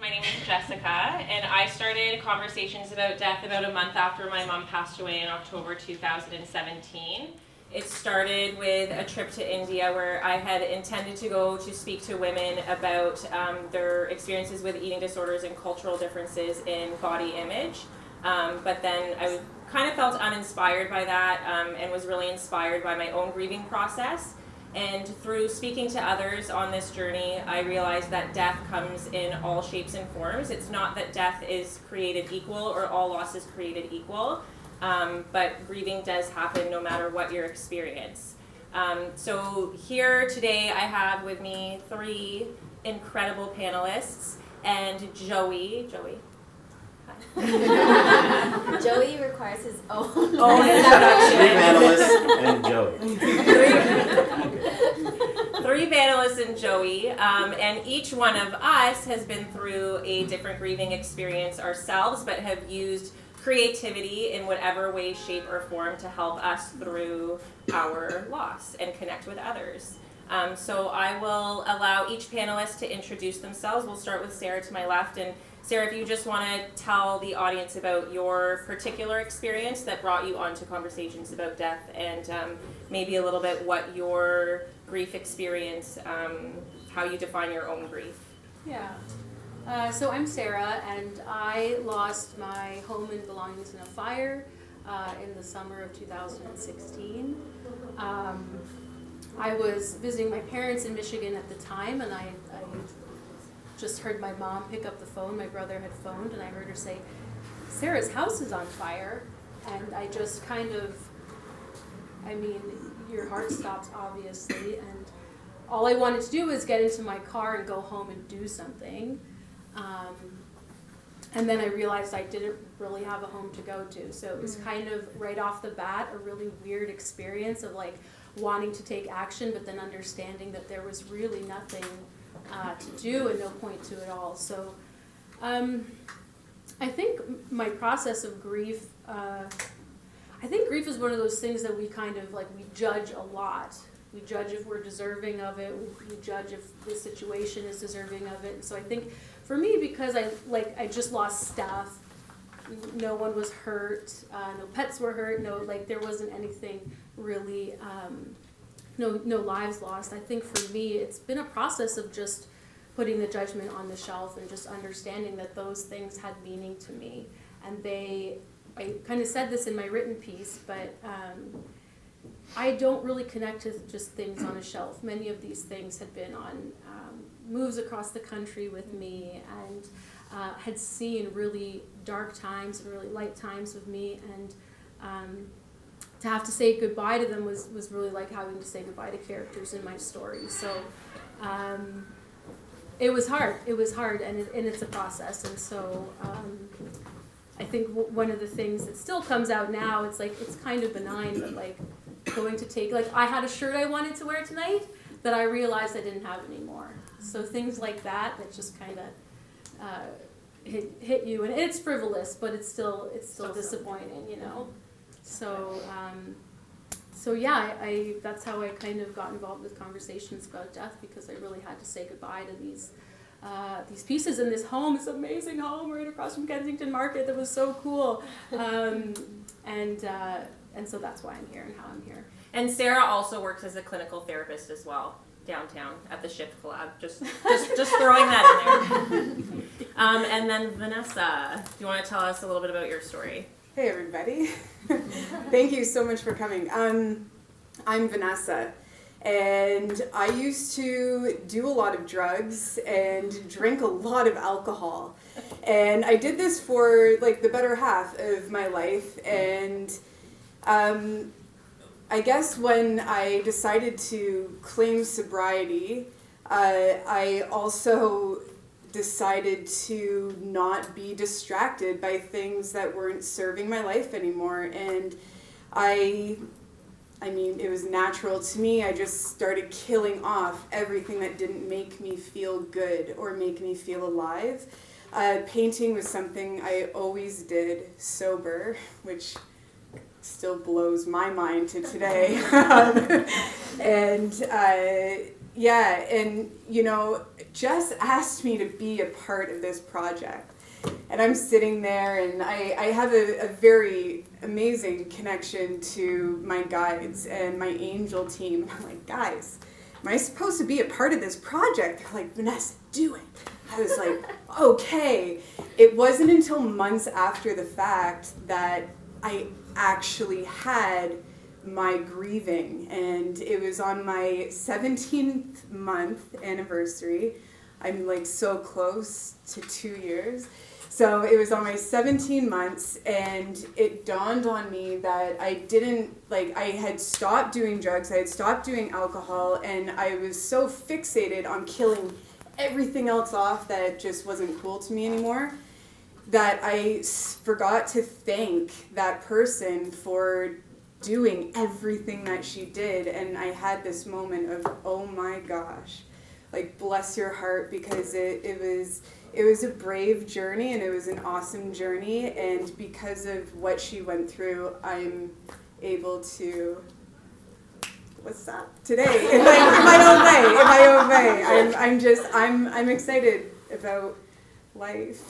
My name is Jessica, and I started conversations about death about a month after my mom passed away in October 2017. It started with a trip to India where I had intended to go to speak to women about their experiences with eating disorders and cultural differences in body image. But then I kind of felt uninspired by that and was really inspired by my own grieving process. And through speaking to others on this journey, I realized that death comes in all shapes and forms. It's not that death is created equal or all loss is created equal, but grieving does happen no matter what your experience. So here today I have with me 3 incredible panelists and Joey. Joey requires his own introduction. 3 panelists and Joey. 3 panelists and Joey, and each one of us has been through a different grieving experience ourselves, but have used creativity in whatever way, shape, or form to help us through our loss and connect with others. So I will allow each panelist to introduce themselves. We'll start with Sarah to my left. And Sarah, if you just want to tell the audience about your particular experience that brought you onto conversations about death, and maybe a little bit what your grief experience, how you define your own grief. Yeah. So I'm Sarah, and I lost my home and belongings in a fire in the summer of 2016. I was visiting my parents in Michigan at the time, and I just heard my mom pick up the phone. My brother had phoned, and I heard her say, "Sarah's house is on fire." And I just kind of, your heart stops, obviously, and all I wanted to do was get into my car and go home and do something. And then I realized I didn't really have a home to go to. So it was kind of right off the bat a really weird experience of like wanting to take action, but then understanding that there was really nothing to do and no point to it all. So I think my process of grief, I think grief is one of those things that we kind of like, we judge a lot. We judge if we're deserving of it. We judge if the situation is deserving of it. And so I think for me, because I just lost stuff, no one was hurt, no pets were hurt, there wasn't anything really, no lives lost. I think for me, it's been a process of just putting the judgment on the shelf and just understanding that those things had meaning to me. And I kind of said this in my written piece, but I don't really connect to just things on a shelf. Many of these things had been on moves across the country with me, and had seen really dark times and really light times with me, and to have to say goodbye to them was really like having to say goodbye to characters in my story. So it was hard, and it's a process. And so I think one of the things that still comes out now, it's kind of benign, but like going to take, I had a shirt I wanted to wear tonight that I realized I didn't have anymore. So things like that just kind of hit you, and it's frivolous, but it's still disappointing, you know. So yeah, that's how I kind of got involved with conversations about death, because I really had to say goodbye to these pieces in this home, this amazing home right across from Kensington Market that was so cool, and so that's why I'm here and how I'm here. And Sarah also works as a clinical therapist as well, downtown at the Shift Collab. Just throwing that in there. And then Vanessa, do you want to tell us a little bit about your story? Hey everybody. Thank you so much for coming. I'm Vanessa, and I used to do a lot of drugs and drink a lot of alcohol. And I did this for like the better half of my life, and I guess when I decided to claim sobriety, I also decided to not be distracted by things that weren't serving my life anymore. And it was natural to me. I just started killing off everything that didn't make me feel good or make me feel alive. Painting was something I always did sober, which still blows my mind to today. And Yeah, and Jess asked me to be a part of this project. And I'm sitting there, and I have a very amazing connection to my guides and my angel team. I'm like, guys, am I supposed to be a part of this project? They're like, Vanessa, do it. I was like, okay. It wasn't until months after the fact that I actually had my grieving, and it was on my 17th month anniversary. I'm like so close to 2 years. So it was on my 17 months, and it dawned on me that I had stopped doing drugs, I had stopped doing alcohol, and I was so fixated on killing everything else off that just wasn't cool to me anymore, that I forgot to thank that person for doing everything that she did. And I had this moment of, oh my gosh, like, bless your heart, because it was a brave journey, and it was an awesome journey, and because of what she went through, I'm able to, what's that? Today, in my own way. I'm excited about life.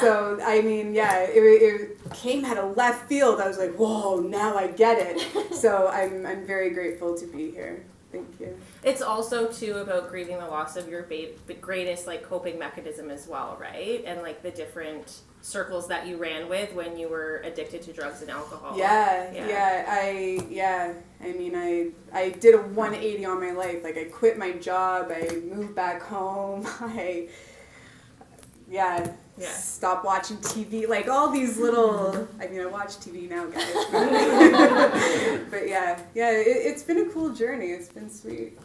So, I mean, yeah, it came out of left field. I was like, whoa, now I get it. So I'm very grateful to be here. Thank you. It's also too about grieving the loss of your greatest like coping mechanism as well, right? And like the different circles that you ran with when you were addicted to drugs and alcohol. I mean, I did a 180 on my life. Like, I quit my job, I moved back home, stop watching TV, like all these little, I mean, I watch TV now, guys. But it's been a cool journey. It's been sweet.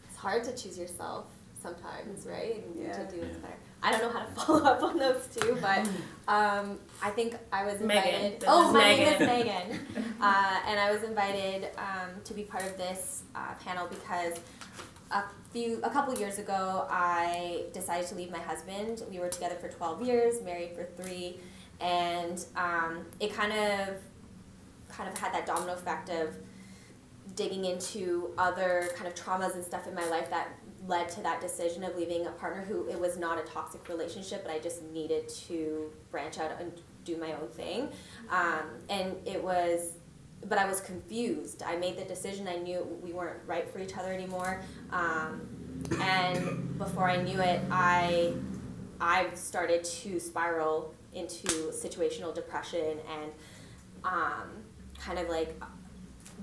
It's hard to choose yourself sometimes, right? And Yeah. to do what's better. I don't know how to follow up on those two, but I think I was invited. My name is Megan. And I was invited to be part of this panel because a couple years ago, I decided to leave my husband. We were together for 12 years, married for 3, and it kind of had that domino effect of digging into other kind of traumas and stuff in my life that led to that decision of leaving a partner who, it was not a toxic relationship, but I just needed to branch out and do my own thing. But I was confused. I made the decision. I knew we weren't right for each other anymore. And before I knew it, I started to spiral into situational depression and kind of like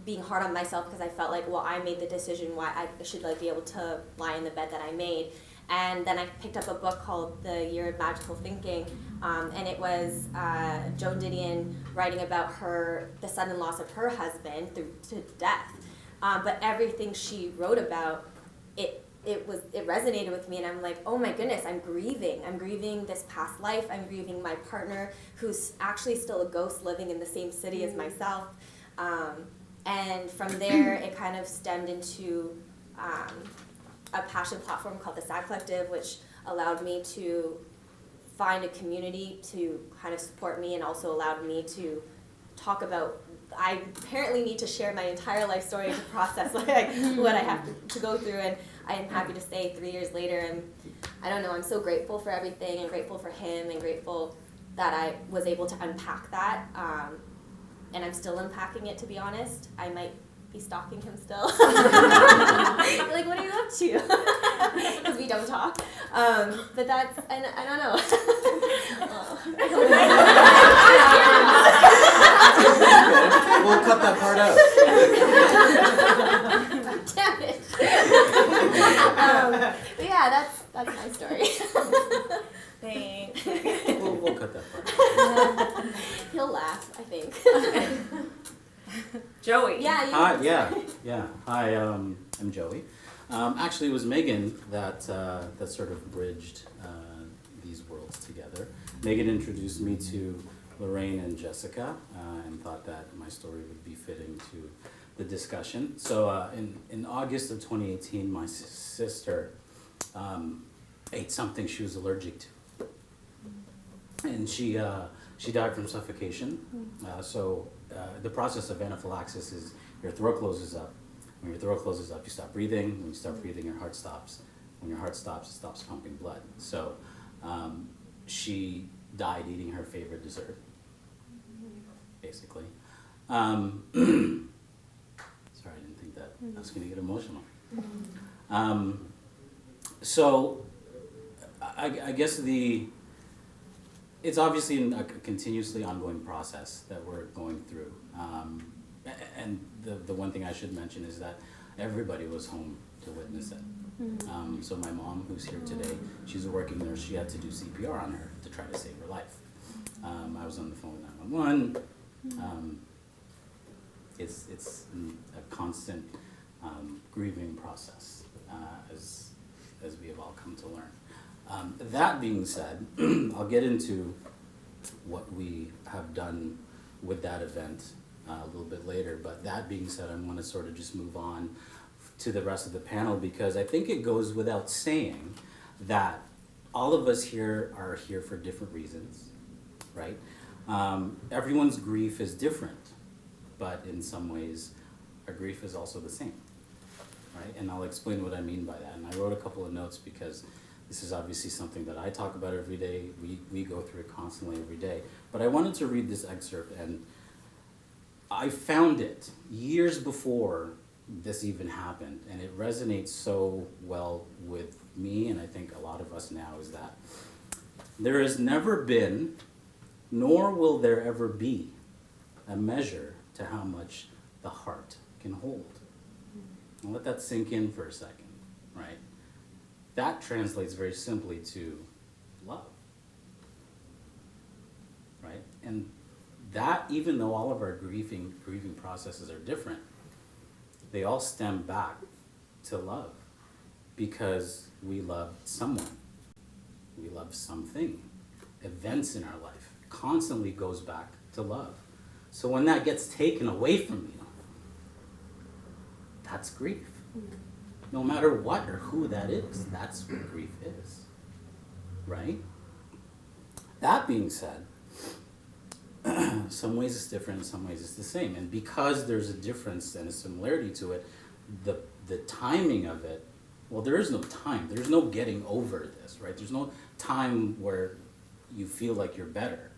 being hard on myself because I felt like, well, I made the decision, why I should like be able to lie in the bed that I made. And then I picked up a book called The Year of Magical Thinking, and it was Joan Didion writing about the sudden loss of her husband to death. But everything she wrote about, it resonated with me, and I'm like, oh my goodness, I'm grieving. I'm grieving this past life. I'm grieving my partner, who's actually still a ghost living in the same city as myself. And from there, it kind of stemmed into a passion platform called the SAD Collective, which allowed me to find a community to kind of support me and also allowed me to talk about, I apparently need to share my entire life story to process what I have to go through, and I am happy to say 3 years later, and I don't know, I'm so grateful for everything and grateful for him and grateful that I was able to unpack that, and I'm still unpacking it, to be honest. I might be stalking him still. Like, what are you up to? Because we don't talk. But that's, and I don't know. We'll cut that part out. Damn it. But yeah, that's my story. Thanks. We'll cut that part out. He'll laugh, I think. Joey. Yeah, Hi, yeah. Hi, I'm Joey. Actually, it was Megan that sort of bridged these worlds together. Megan introduced me to Lorraine and Jessica, and thought that my story would be fitting to the discussion. So in August of 2018, my sister ate something she was allergic to, and she died from suffocation. So the process of anaphylaxis is your throat closes up, When your throat closes up, you stop breathing. When you stop breathing, your heart stops. When your heart stops, it stops pumping blood. So she died eating her favorite dessert, basically. Sorry, I didn't think that I was going to get emotional. So I guess it's obviously a continuously ongoing process that we're going through. And the one thing I should mention is that everybody was home to witness it. So my mom, who's here today, she's a working nurse. She had to do CPR on her to try to save her life. I was on the phone with 911. It's a constant grieving process, as we have all come to learn. That being said, I'll get into what we have done with that event a little bit later, but that being said, I want to sort of just move on to the rest of the panel, because I think it goes without saying that all of us here are here for different reasons, right? Everyone's grief is different, but in some ways, our grief is also the same, right? And I'll explain what I mean by that. And I wrote a couple of notes because this is obviously something that I talk about every day. We go through it constantly every day. But I wanted to read this excerpt, and I found it years before this even happened, and it resonates so well with me, and I think a lot of us now, is that there has never been, nor will there ever be, a measure to how much the heart can hold. And let that sink in for a second, right? That translates very simply to love, right? And that, even though all of our grieving processes are different, they all stem back to love, because we love someone, we love something. Events in our life constantly goes back to love. So when that gets taken away from you, that's grief. No matter what or who that is, that's what grief is, right? That being said, some ways it's different, in some ways it's the same. And because there's a difference and a similarity to it, the timing of it, well, there is no time. There's no getting over this, right? There's no time where you feel like you're better.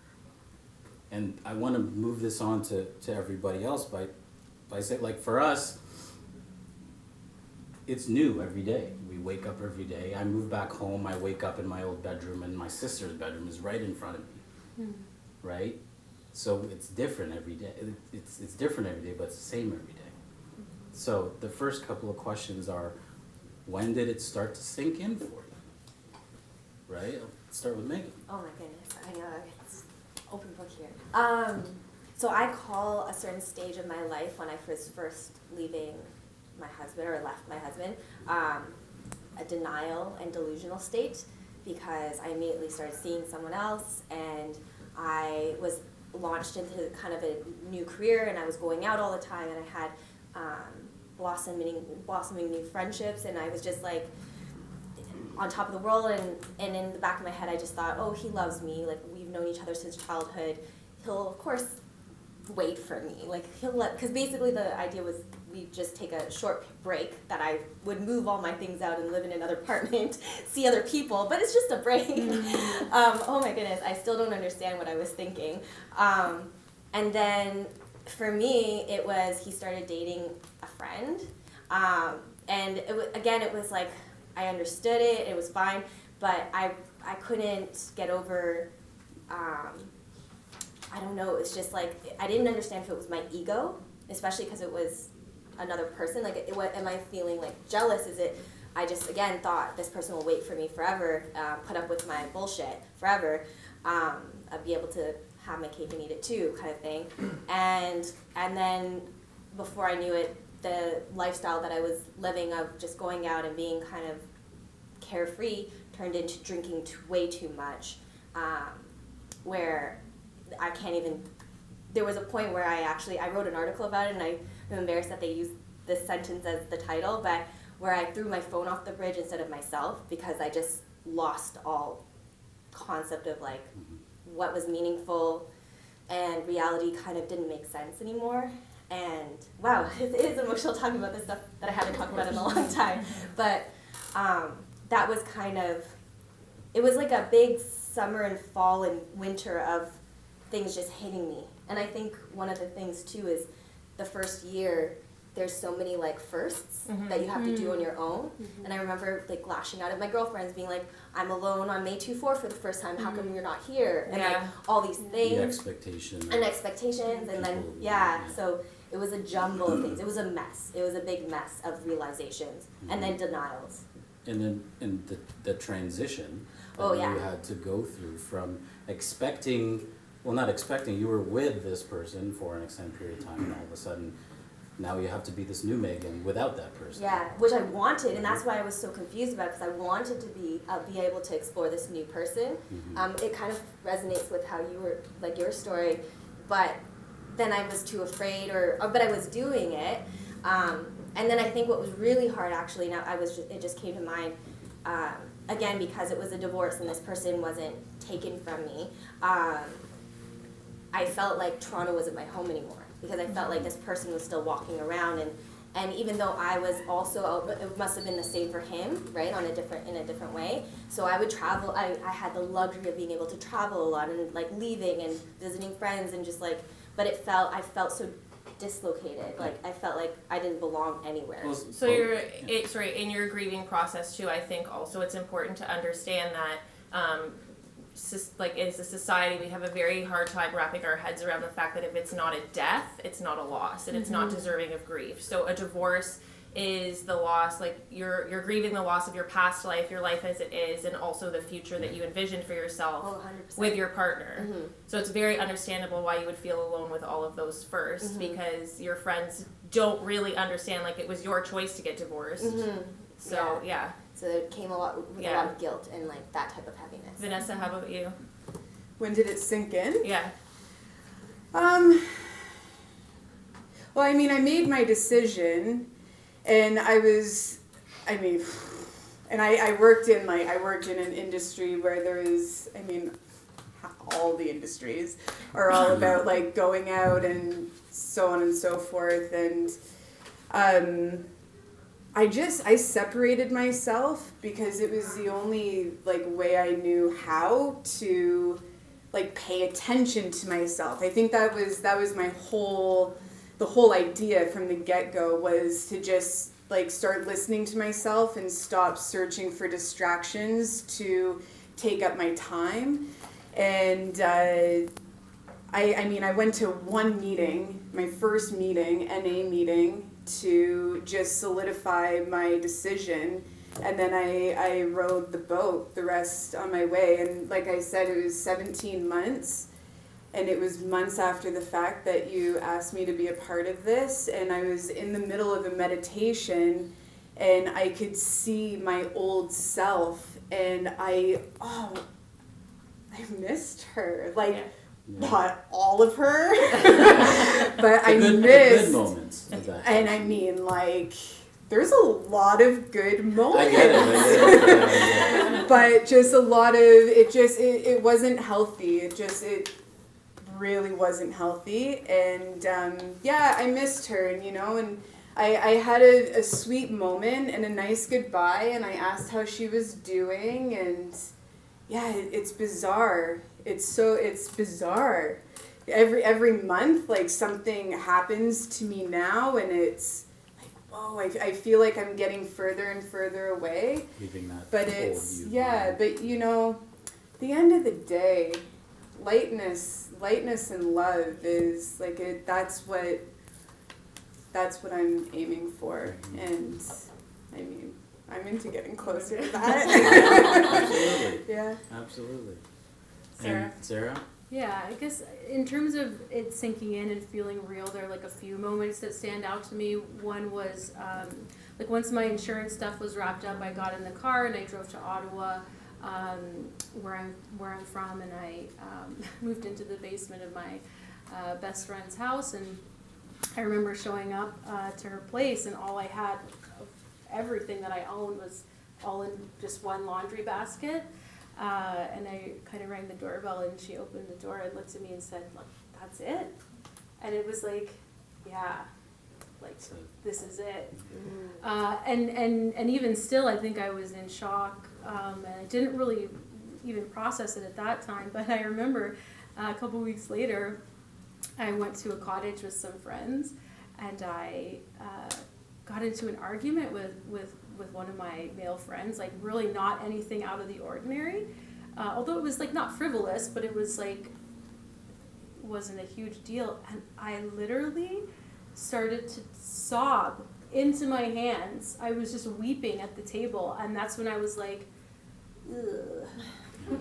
And I want to move this on to everybody else by saying, like, for us, it's new every day. We wake up every day. I move back home. I wake up in my old bedroom, and my sister's bedroom is right in front of me, right? So it's different every day. It's different every day, but it's the same every day. So the first couple of questions are, when did it start to sink in for you? Right? I'll start with Megan. Oh my goodness, I know, it's open book here. So I call a certain stage of my life when I was first leaving my husband, or left my husband, a denial and delusional state, because I immediately started seeing someone else, and I was launched into kind of a new career, and I was going out all the time, and I had blossoming new friendships, and I was just like on top of the world, and in the back of my head I just thought, oh, he loves me, like we've known each other since childhood, he'll of course wait for me, like because basically the idea was we just take a short break, that I would move all my things out and live in another apartment, see other people, but it's just a break. Oh my goodness, I still don't understand what I was thinking. And then for me, it was he started dating a friend, and it was like I understood it, it was fine, but I couldn't get over. I don't know. It's just like I didn't understand if it was my ego, especially because it was another person. Like, am I feeling like jealous? Is it? I just again thought this person will wait for me forever, put up with my bullshit forever. I'd be able to have my cake and eat it too, kind of thing. And then before I knew it, the lifestyle that I was living of just going out and being kind of carefree turned into drinking way too much, where I can't even. There was a point where I wrote an article about it, and I'm embarrassed that they used this sentence as the title, but where I threw my phone off the bridge instead of myself, because I just lost all concept of like what was meaningful, and reality kind of didn't make sense anymore. And wow, it is emotional talking about this stuff that I haven't talked about in a long time. But that was kind of, it was like a big summer and fall and winter of things just hitting me. And I think one of the things too is the first year, there's so many like firsts that you have to do on your own. And I remember like lashing out at my girlfriends being like, I'm alone on May 24 for the first time, how come you're not here? And like all these things. The expectation. And expectations, and then, so it was a jumble of things. It was a mess. It was a big mess of realizations, and then denials. And then the transition that you had to go through from expecting, well, not expecting, you were with this person for an extended period of time, and all of a sudden, now you have to be this new Megan without that person. Yeah, which I wanted, and that's why I was so confused about it, because I wanted to be able to explore this new person. It kind of resonates with how you were, like your story, but then I was too afraid, but I was doing it. And then I think what was really hard, actually, it just came to mind, again, because it was a divorce and this person wasn't taken from me, I felt like Toronto wasn't my home anymore, because I felt like this person was still walking around, and even though I was also, it must have been the same for him, right, in a different way. So I would travel, I had the luxury of being able to travel a lot and like leaving and visiting friends and just like, but I felt so dislocated, like I felt like I didn't belong anywhere. So in your grieving process too, I think also it's important to understand that like as a society we have a very hard time wrapping our heads around the fact that if it's not a death, it's not a loss, and it's not deserving of grief. So a divorce is the loss, like you're grieving the loss of your past life, your life as it is, and also the future that you envisioned for yourself with your partner. So it's very understandable why you would feel alone with all of those first, because your friends don't really understand, like it was your choice to get divorced. So So it came a lot with a lot of guilt and like that type of heaviness. Vanessa, how about you? When did it sink in? Yeah. Well, I mean, I made my decision, and I worked in an industry where there is, I mean, all the industries are all about like going out and so on and so forth, and I separated myself because it was the only like way I knew how to like pay attention to myself. I think that was my the whole idea from the get-go was to just like start listening to myself and stop searching for distractions to take up my time. And I went to one meeting, my first meeting, NA meeting, to just solidify my decision, and then I rode the boat the rest on my way. And like I said, it was 17 months, and it was months after the fact that you asked me to be a part of this, and I was in the middle of a meditation, and I could see my old self, and I missed her, like not all of her, but I missed the good moments of that. And I mean, like, there's a lot of good moments. I get it. But just a lot of it wasn't healthy. It really wasn't healthy, and I missed her, and I had a sweet moment and a nice goodbye, and I asked how she was doing, and it's bizarre. It's bizarre. Every month, like, something happens to me now, and it's like, whoa, I feel like I'm getting further and further away. Leaving that. But it's, but at the end of the day, lightness and love is like that's what I'm aiming for. And I mean, I'm into getting closer to that. Absolutely. Yeah. Absolutely. Sarah? And Sarah? Yeah, I guess in terms of it sinking in and feeling real, there are like a few moments that stand out to me. One was like once my insurance stuff was wrapped up, I got in the car and I drove to Ottawa, where I'm from, and I moved into the basement of my best friend's house, and I remember showing up to her place, and all I had of everything that I owned was all in just one laundry basket. And I kind of rang the doorbell, and she opened the door and looked at me and said, "Look, that's it." And it was like, yeah, like So, this is it. And even still, I think I was in shock, and I didn't really even process it at that time. But I remember a couple weeks later, I went to a cottage with some friends, and I got into an argument with one of my male friends, like really not anything out of the ordinary. Although it was like not frivolous, but it was like, wasn't a huge deal. And I literally started to sob into my hands. I was just weeping at the table, and that's when I was like, ugh,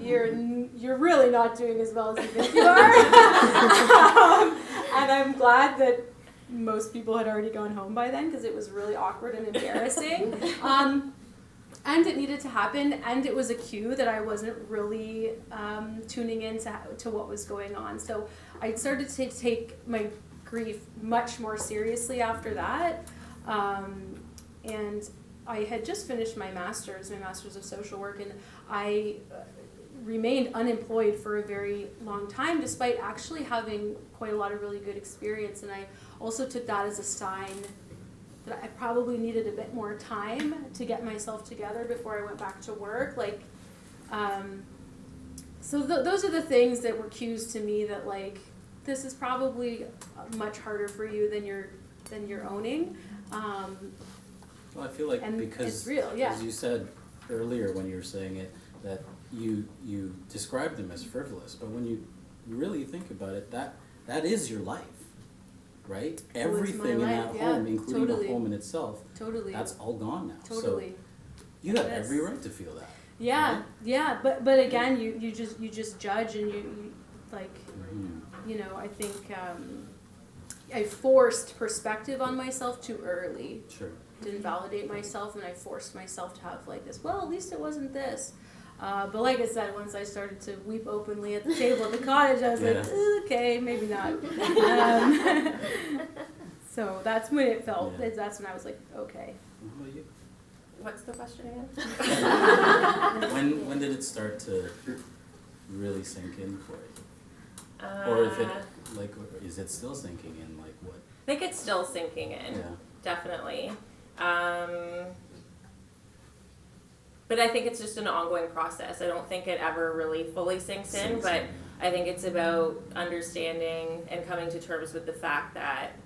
you're really not doing as well as you think you are. And I'm glad that most people had already gone home by then, because it was really awkward and embarrassing. And it needed to happen, and it was a cue that I wasn't really tuning in to what was going on. So I started to take my grief much more seriously after that. And I had just finished my master's of social work, and I remained unemployed for a very long time, despite actually having quite a lot of really good experience. And I also took that as a sign that I probably needed a bit more time to get myself together before I went back to work. Like, so those are the things that were cues to me that, like, this is probably much harder for you than you're owning. well, I feel like And because, it's real, yeah. as you said earlier when you were saying it, that you described them as frivolous, but when you really think about it, that is your life, right? It was my Everything in life, that yeah, home, including totally. the home in itself, Totally. that's all gone now. Totally. So you have Yes. every right to feel that. Yeah, right? yeah, but again, you just judge, and you like, Mhm. you know, I think I forced perspective on myself too early. Sure. Didn't validate myself, and I forced myself to have like this, well, at least it wasn't this. But like I said, once I started to weep openly at the table at the cottage, I was like, Yeah. okay, maybe not. So that's when it felt, Yeah. that's when I was like, okay. What about you? What's the question again? When did it start to really sink in for you? Or if it, like, is it still sinking in, like, what? I think it's still sinking in, Yeah. definitely. But I think it's just an ongoing process. I don't think it ever really fully sinks in, but I think it's about understanding and coming to terms with the fact that,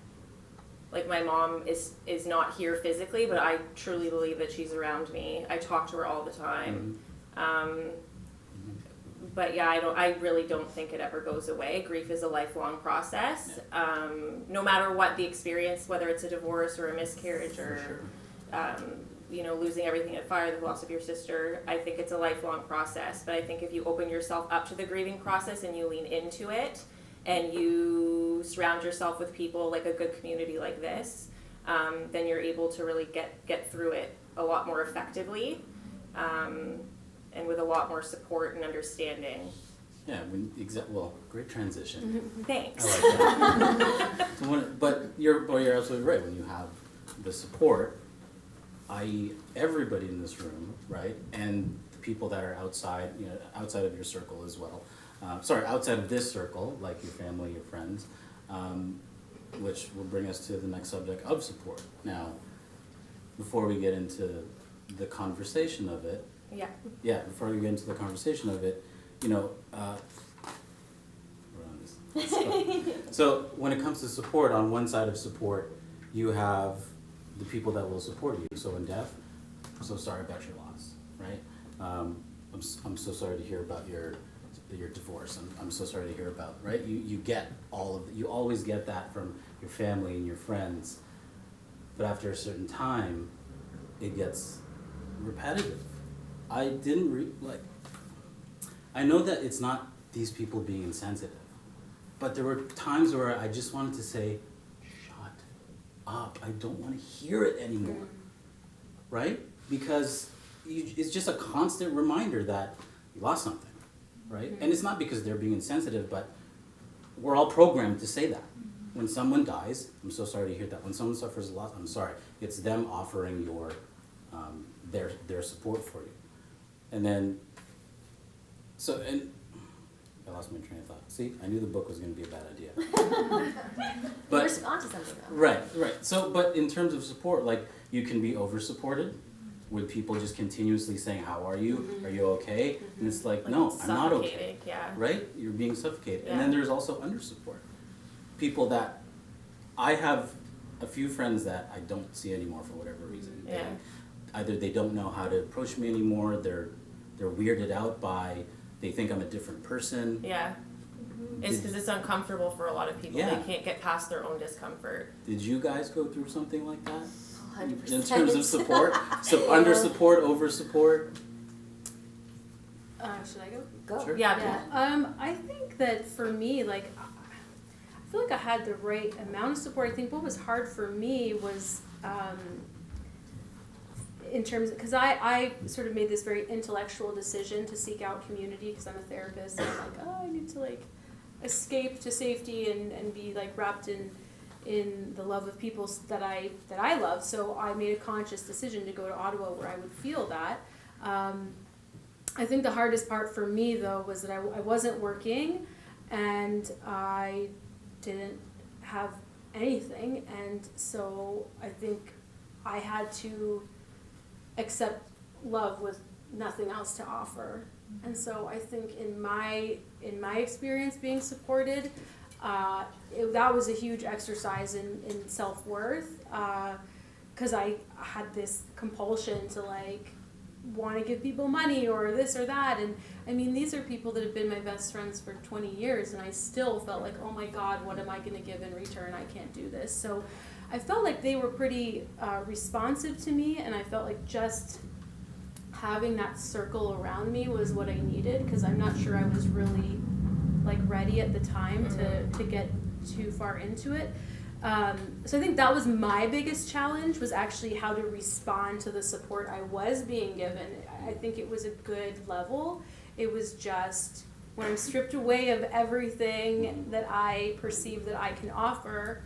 like, my mom is not here physically, but I truly believe that she's around me. I talk to her all the time. But yeah, I really don't think it ever goes away. Grief is a lifelong process. No matter what the experience, whether it's a divorce or a miscarriage or you know, losing everything at fire, the loss of your sister, I think it's a lifelong process. But I think if you open yourself up to the grieving process and you lean into it, and you surround yourself with people like a good community like this, then you're able to really get through it a lot more effectively, and with a lot more support and understanding. Yeah, well, great transition. Thanks. I like that. But you're absolutely right. When you have the support, i.e. everybody in this room, right, and the people that are outside, you know, outside of your circle as well. Outside of this circle, like your family, your friends, which will bring us to the next subject of support. Now, before we get into the conversation of it, before we get into the conversation of it, you know, we're on this. So when it comes to support, on one side of support, you have the people that will support you. So in death, I'm so sorry about your loss, right? I'm so sorry to hear about your divorce. I'm so sorry to hear about, right? You get all of it. You always get that from your family and your friends. But after a certain time, it gets repetitive. I know that it's not these people being insensitive, but there were times where I just wanted to say, shut up, I don't want to hear it anymore, right? Because it's just a constant reminder that you lost something, right? And it's not because they're being insensitive, but we're all programmed to say that. When someone dies, I'm so sorry to hear that. When someone suffers a loss, I'm sorry. It's them offering their support for you. And then, I lost my train of thought. See, I knew the book was going to be a bad idea. You But respond to something though. right. So, but in terms of support, like you can be over-supported with people just continuously saying, "How are you? Mm-hmm. Are you okay?" And it's like, Like no, I'm not okay. suffocating, yeah. Right? You're being suffocated. And Yeah. then there's also under-support. People that I have a few friends that I don't see anymore for whatever reason. Yeah. Either they don't know how to approach me anymore. They're weirded out by. They think I'm a different person. Yeah. It's because it's uncomfortable for a lot of people. Yeah. They can't get past their own discomfort. Did you guys go through something like that? 100%. In terms of support? So under support, over support? Should I go? Go. Sure. Yeah. Yeah. I think that for me, like, I feel like I had the right amount of support. I think what was hard for me was, in terms, because I sort of made this very intellectual decision to seek out community because I'm a therapist and I'm like, oh, I need to like escape to safety and be like wrapped in the love of people that I love. So I made a conscious decision to go to Ottawa where I would feel that. I think the hardest part for me though was that I wasn't working and I didn't have anything, and so I think I had to accept love with nothing else to offer. And so I think in my experience being supported, that was a huge exercise in self-worth, because I had this compulsion to like want to give people money or this or that, and I mean these are people that have been my best friends for 20 years and I still felt like, oh my god, what am I going to give in return? I can't do this. So I felt like they were pretty responsive to me, and I felt like just having that circle around me was what I needed, because I'm not sure I was really like ready at the time to get too far into it. So I think that was my biggest challenge, was actually how to respond to the support I was being given. I think it was a good level. It was just when I'm stripped away of everything that I perceive that I can offer,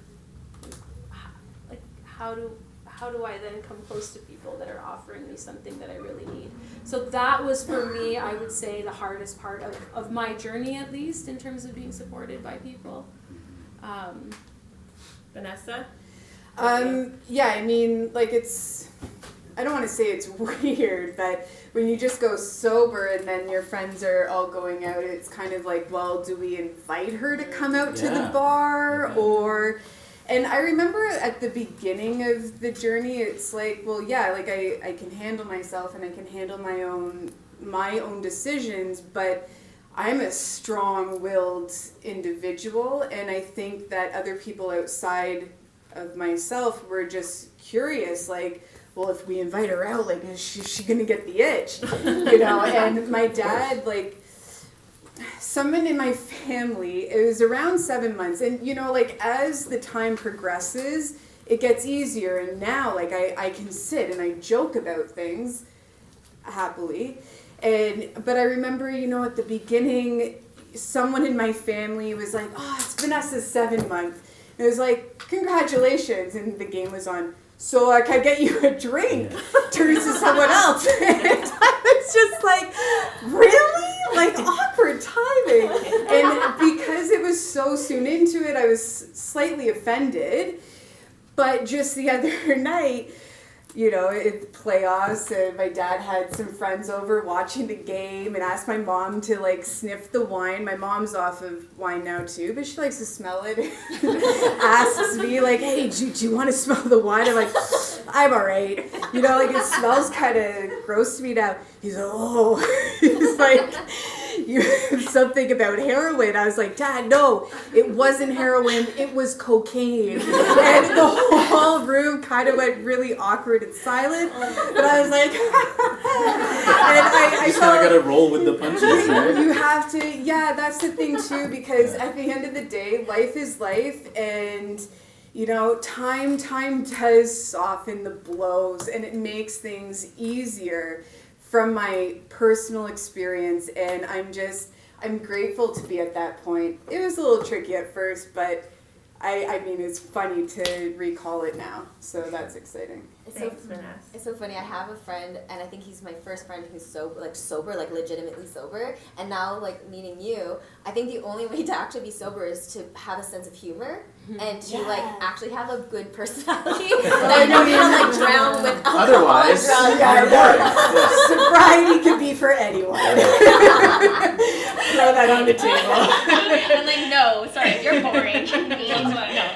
like how do I then come close to people that are offering me something that I really need? So that was for me, I would say, the hardest part of my journey, at least in terms of being supported by people. Vanessa? Yeah, I mean, like I don't want to say it's weird, but when you just go sober and then your friends are all going out, it's kind of like, well, do we invite her to come out to the bar? Okay. Or, and I remember at the beginning of the journey, it's like, well, yeah, like I can handle myself and I can handle my own decisions, but I'm a strong-willed individual, and I think that other people outside of myself were just curious, like, well, if we invite her out, like, is she gonna get the itch? You know, and my dad, like, someone in my family, it was around 7 months, and, you know, like, as the time progresses, it gets easier, and now, like, I can sit and I joke about things happily. But I remember, you know, at the beginning, someone in my family was like, oh, it's Vanessa's 7 month. And it was like, congratulations. And the game was on, so can I get you a drink? Turns to someone else. And I was just like, really? Like, awkward timing. And because it was so soon into it, I was slightly offended. But just the other night, you know, in playoffs, and my dad had some friends over watching the game and asked my mom to, like, sniff the wine. My mom's off of wine now, too, but she likes to smell it. Asks me, like, hey, do you want to smell the wine? I'm like, I'm all right. You know, like, it smells kind of gross to me now. He's like, oh. He's like, you something about heroin. I was like, Dad, no, it wasn't heroin, it was cocaine. And the whole room kind of went really awkward and silent. But I was like, and I You kind of got to roll with the punches, right? you have to, yeah, that's the thing too, because at the end of the day, life is life, and you know, time does soften the blows, and it makes things easier from my personal experience, and I'm grateful to be at that point. It was a little tricky at first, but I mean, it's funny to recall it now, so that's exciting. Thanks, Vanessa. It's so funny. I have a friend, and I think he's my first friend who's sober, like legitimately sober. And now, like meeting you, I think the only way to actually be sober is to have a sense of humor and to like actually have a good personality. I know you don't like drown with alcohol Otherwise, and drugs. you're boring. Yes. Sobriety could be for anyone. Throw that on the table. I'm like, no, sorry, you're boring.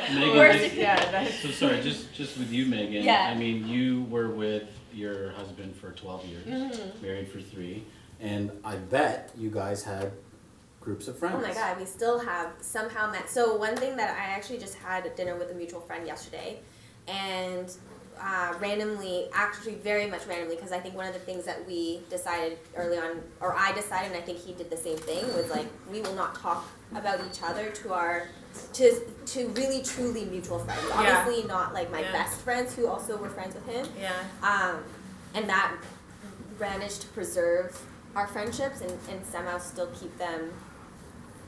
Megan, so sorry, just with you, Megan. Yeah. I mean, you were with your husband for 12 years, married for 3, And I bet you guys had groups of friends. Oh my god, we still have somehow met. So one thing that I actually just had dinner with a mutual friend yesterday, and randomly, actually very much randomly, because I think one of the things that we decided early on, or I decided, and I think he did the same thing, was like we will not talk about each other to really truly mutual friends. Yeah. Obviously not like my Yeah. best friends who also were friends with him. Yeah. And that managed to preserve our friendships and somehow still keep them,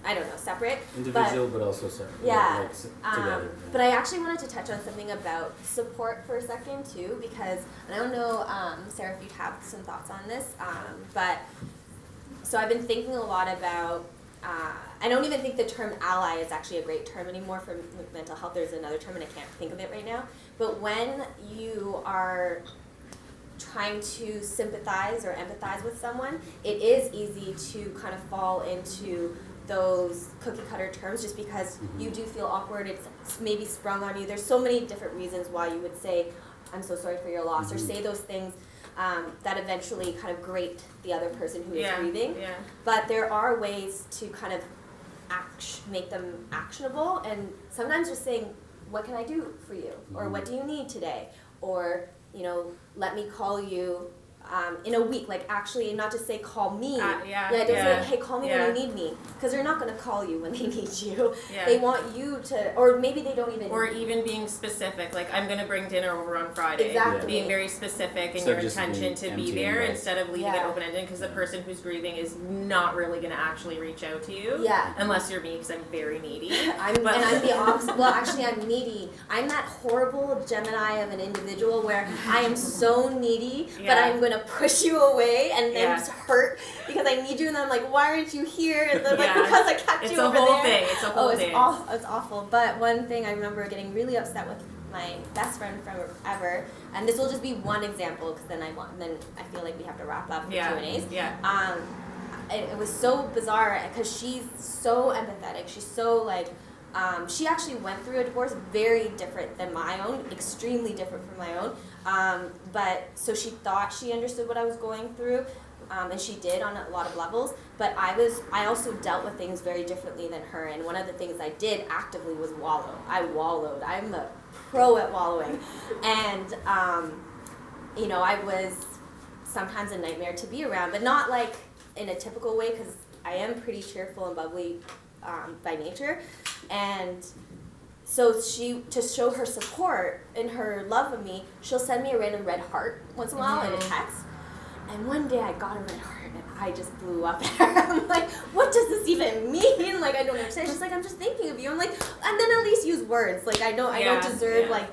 I don't know, separate. Individual, but also separate. Yeah. Like, together. But I actually wanted to touch on something about support for a second too, because and I don't know, Sarah, if you have some thoughts on this, but so I've been thinking a lot about. I don't even think the term ally is actually a great term anymore for mental health. There's another term, and I can't think of it right now. But when you are trying to sympathize or empathize with someone, it is easy to kind of fall into those cookie cutter terms just because you do feel awkward. It's maybe sprung on you. There's so many different reasons why you would say, I'm so sorry for your loss, or say those things that eventually kind of grate the other person who is grieving. Yeah. But there are ways to kind of make them actionable, and sometimes just saying, what can I do for you? Or what do you need today? Or, you know, let me call you in a week, like actually not just say call me. Don't say, hey, call me when you need me, because they're not going to call you when they need you. Yeah. They want you to, or maybe they don't even. Or even being specific, like I'm going to bring dinner over on Friday. Exactly. Being very specific in Instead your of just intention to being be empty there and instead of leaving it Yeah. open-ended, because the person who's grieving is not really going to actually reach out to you. Yeah. Unless you're me, because I'm very needy. I'm the opposite. Well, actually, I'm needy. I'm that horrible Gemini of an individual where I am so needy, but I'm going to push you away and then hurt because I need you, and I'm like, why aren't you here? And they're like, because I kept It's you a over whole there. thing. It's a whole thing. It's awful. But one thing I remember getting really upset with my best friend forever, and this will just be one example because then I feel like we have to wrap up the Q&As. Yeah. It was so bizarre because she's so empathetic. She's so like, she actually went through a divorce very different than my own, extremely different from my own. But so she thought she understood what I was going through, and she did on a lot of levels. But I also dealt with things very differently than her. And one of the things I did actively was wallow. I wallowed. I'm a pro at wallowing, and you know, I was sometimes a nightmare to be around, but not like in a typical way because I am pretty cheerful and bubbly by nature. And so to show her support and her love of me, she'll send me a random red heart once in a while in a text. And one day I got a red heart and I just blew up at her. I'm like, what does this even mean? Like, I don't understand. She's like, I'm just thinking of you. I'm like, and then at least use words. Like, I don't deserve like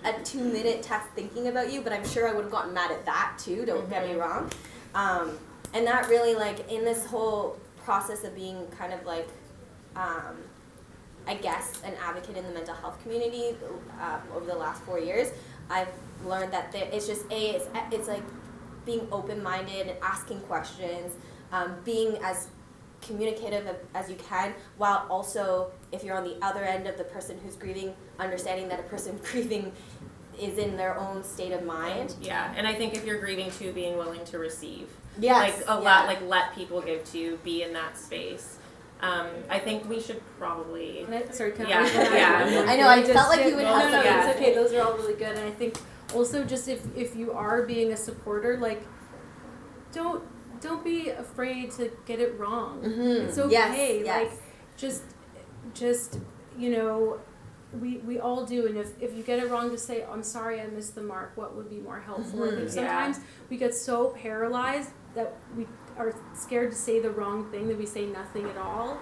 a 2-minute text thinking about you, but I'm sure I would have gotten mad at that too, don't get me wrong. And that really, like, in this whole process of being kind of like, I guess, an advocate in the mental health community over the last 4 years, I've learned that it's just, it's like being open-minded and asking questions, being as communicative as you can, while also, if you're on the other end of the person who's grieving, understanding that a person grieving is in their own state of mind. Yeah, and I think if you're grieving too, being willing to receive. Yes. Like let people give to you, be in that space. I think we should probably. Can I? Yeah. I know. I felt like you would No, have no, some. it's okay. Those are all really good, and I think also just if you are being a supporter, like don't be afraid to get it wrong. Mm-hmm. It's okay. Yes. Like just you know, we all do, and if you get it wrong, just say, I'm sorry, I missed the mark. What would be more helpful? I think sometimes we get so paralyzed that we are scared to say the wrong thing that we say nothing at all,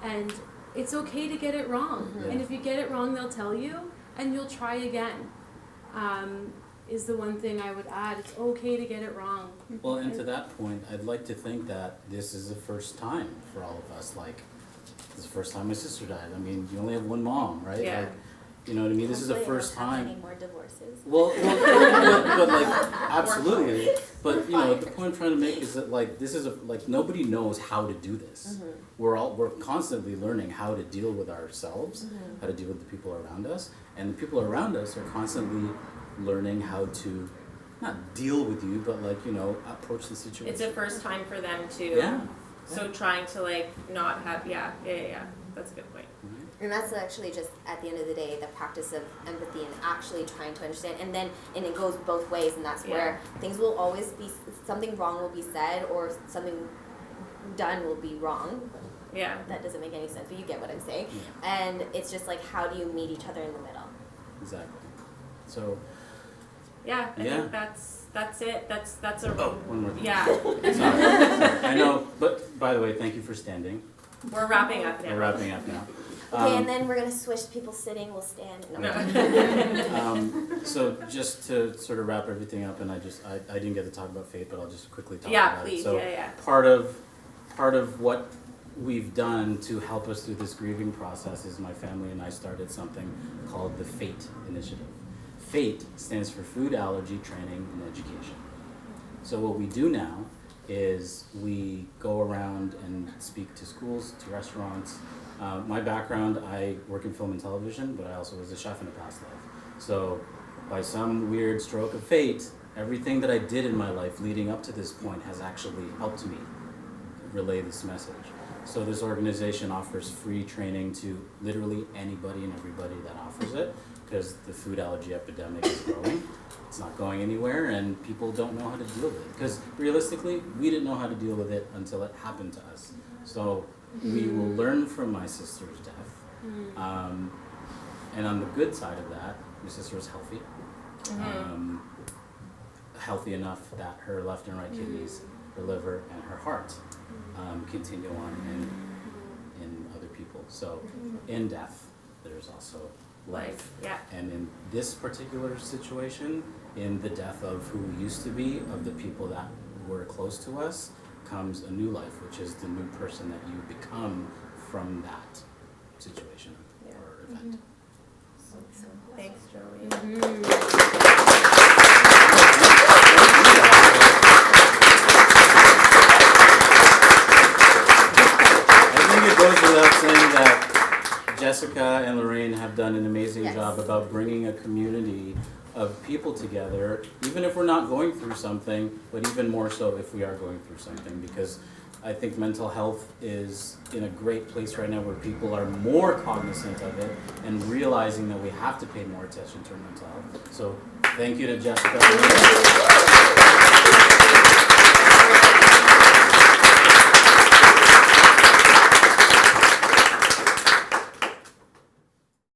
and it's okay to get it wrong. Mhm. And if you get it wrong, they'll tell you, and you'll try again. Is the one thing I would add. It's okay to get it wrong. Well, and to that point, I'd like to think that this is the first time for all of us. Like, this is the first time my sister died. I mean, you only have one mom, right? Yeah. Like, you know what I mean? This is the Hopefully first I won't have time. any more divorces. Well, but like, absolutely. But you know, the point I'm trying to make is that like, this is like nobody knows how to do this. We're constantly learning how to deal with ourselves, how to deal with the people around us, and the people around us are constantly learning how to not deal with you, but like, you know, approach the situation. It's a first time for them too. Yeah. So trying to like not have, yeah. That's a good point. And that's actually just, at the end of the day, the practice of empathy and actually trying to understand. And it goes both ways, and that's where things will always be, something wrong will be said or something done will be wrong. Yeah. That doesn't make any sense, but you get what I'm saying. And it's just like, how do you meet each other in the middle? Exactly. So, Yeah, I Yeah. think that's it. That's a one more thing. yeah. Sorry. I know, but by the way, thank you for standing. We're wrapping up now. We're wrapping up now. Okay, and then we're going to switch people sitting, we'll stand. No. So just to sort of wrap everything up, and I didn't get to talk about fate, but I'll just quickly talk Yeah, about please. it. So Yeah. part of what we've done to help us through this grieving process is my family and I started something called the FATE Initiative. FATE stands for Food Allergy Training and Education. So what we do now is we go around and speak to schools, to restaurants. My background, I work in film and television, but I also was a chef in a past life. So by some weird stroke of fate, everything that I did in my life leading up to this point has actually helped me relay this message. So this organization offers free training to literally anybody and everybody that offers it, because the food allergy epidemic is growing. It's not going anywhere, and people don't know how to deal with it. Because realistically, we didn't know how to deal with it until it happened to us. So we will learn from my sister's death. And on the good side of that, my sister was healthy. Healthy enough that her left and right kidneys, her liver, and her heart continue on in other people. So in death, there's also life. Yeah. And in this particular situation, in the death of who we used to be, of the people that were close to us, comes a new life, which is the new person that you become from that situation or event. Thanks, Joey. I think it goes without saying that Jessica and Lorraine have done an amazing job about bringing a community of people together, even if we're not going through something, but even more so if we are going through something, because I think mental health is in a great place right now where people are more cognizant of it and realizing that we have to pay more attention to our mental health. So thank you to Jessica.